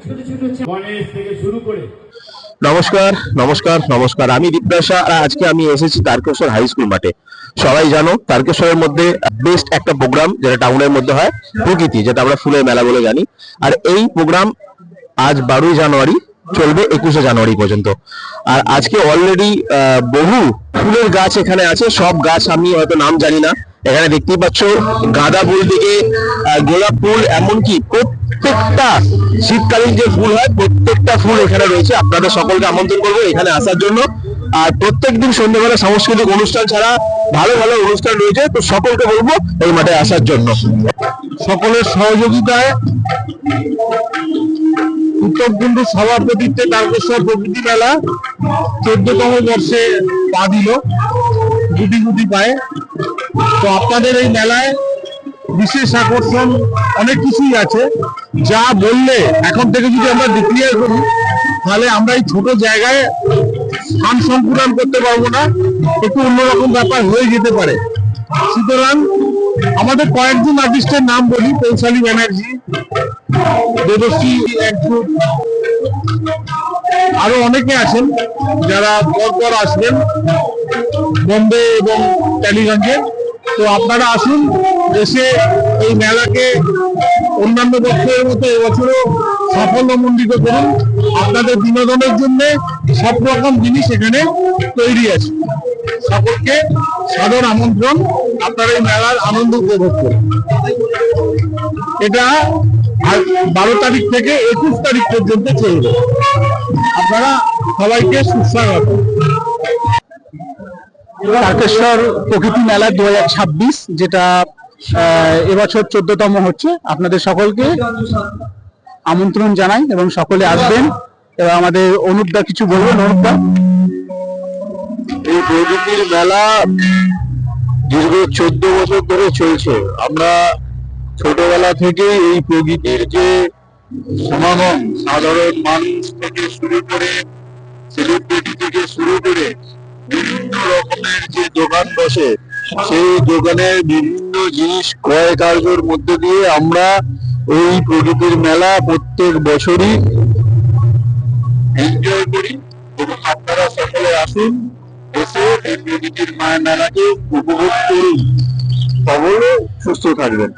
গণেশ থেকে শুরু করে নমস্কার নমস্কার নমস্কার, আমি দীপ্রাসা। আর আজকে আমি এসেছি তারকেশ্বর হাই স্কুল মাঠে। সবাই জানো তারকেশ্বরের মধ্যে বেস্ট একটা প্রোগ্রাম যেটা টাউনের মধ্যে হয়, প্রকৃতি, যেটা আমরা ফুলের মেলা বলে জানি। আর এই প্রোগ্রাম আজ 12ই জানুয়ারি চলবে 21শে জানুয়ারি পর্যন্ত। আর আজকে অলরেডি বহু ফুলের গাছ এখানে আছে। সব গাছ আমি হয়তো নাম জানি না। এখানে দেখতেই পাচ্ছ গাঁদা ফুল থেকে গোলাপ ফুল, এমনকি প্রত্যেকটা শীতকালীন যে ফুল হয় প্রত্যেকটা ফুল এখানে রয়েছে। আপনাদের সকলকে আমন্ত্রণ করবো এখানে আসার জন্য। আর প্রত্যেকদিন সন্ধ্যেবেলা সাংস্কৃতিক অনুষ্ঠান ছাড়া ভালো ভালো অনুষ্ঠান রয়েছে, তো সকলকে বলবো এই মাঠে আসার জন্য। সকলের সহযোগিতায় উত্তরকুণ্ড সভাপতিত্বে তারকেশ্বর প্রকৃতি মেলা 14তম বর্ষে পা দিল গুটি গুটি পায়ে। তো আপনাদের এই মেলায় বিশেষ আকর্ষণ অনেক কিছুই আছে, যা বললে এখন থেকে যদি আমরা ডিক্লেয়ার করি তাহলে আমরা এই ছোট জায়গায় স্থান সংকুলন করতে পারবো না, একটু অন্যরকম ব্যাপার হয়ে যেতে পারে। সুতরাং আমাদের কয়েকজন আর্টিস্টের নাম বলি: পৌশালী ব্যানার্জি, দেবশ্রী একজুট, আরো অনেকে আছেন যারা পরপর আসবেন বোম্বে এবং টালিগঞ্জে। তো আপনারা আসুন, এসে এই মেলাকে অন্যান্য বছরের মতো এবছরও সাফল্যমণ্ডিত করুন। আপনাদের বিনোদনের জন্য সব রকম জিনিস এখানে তৈরি আছে। সকলকে সাদর আমন্ত্রণ, আপনারা এই মেলার আনন্দ উপভোগ করুন। এটা 12 তারিখ থেকে 21 তারিখ পর্যন্ত চলবে। আপনারা সবাইকে সুস্বাগত। তারকেশ্বর প্রকৃতি মেলা 2026, যেটা এবছর 14তম হচ্ছে। আপনাদের সকলকে আমন্ত্রণ জানাই এবং সকলে আসবেন। এবং আমাদের অনুপদা কিছু বলবেন। অনুপদা, এই প্রকৃতির মেলা দীর্ঘ 14 বছর ধরে চলছে। আমরা ছোটবেলা থেকে এই প্রকৃতির যে সমাগম, সাধারণ মানুষ থেকে শুরু করে সেলিব্রিটি থেকে শুরু করে বিভিন্ন রকমের যে দোকান বসে, সেই দোকানের বিভিন্ন জিনিস ক্রয় কার্যের মধ্যে দিয়ে আমরা এই প্রকৃতির মেলা প্রত্যেক বছরই এনজয় করি। এবং আপনারা সকলে আসুন, এসে এই প্রকৃতির মেলাকে উপভোগ করুন। সকলে সুস্থ থাকবেন।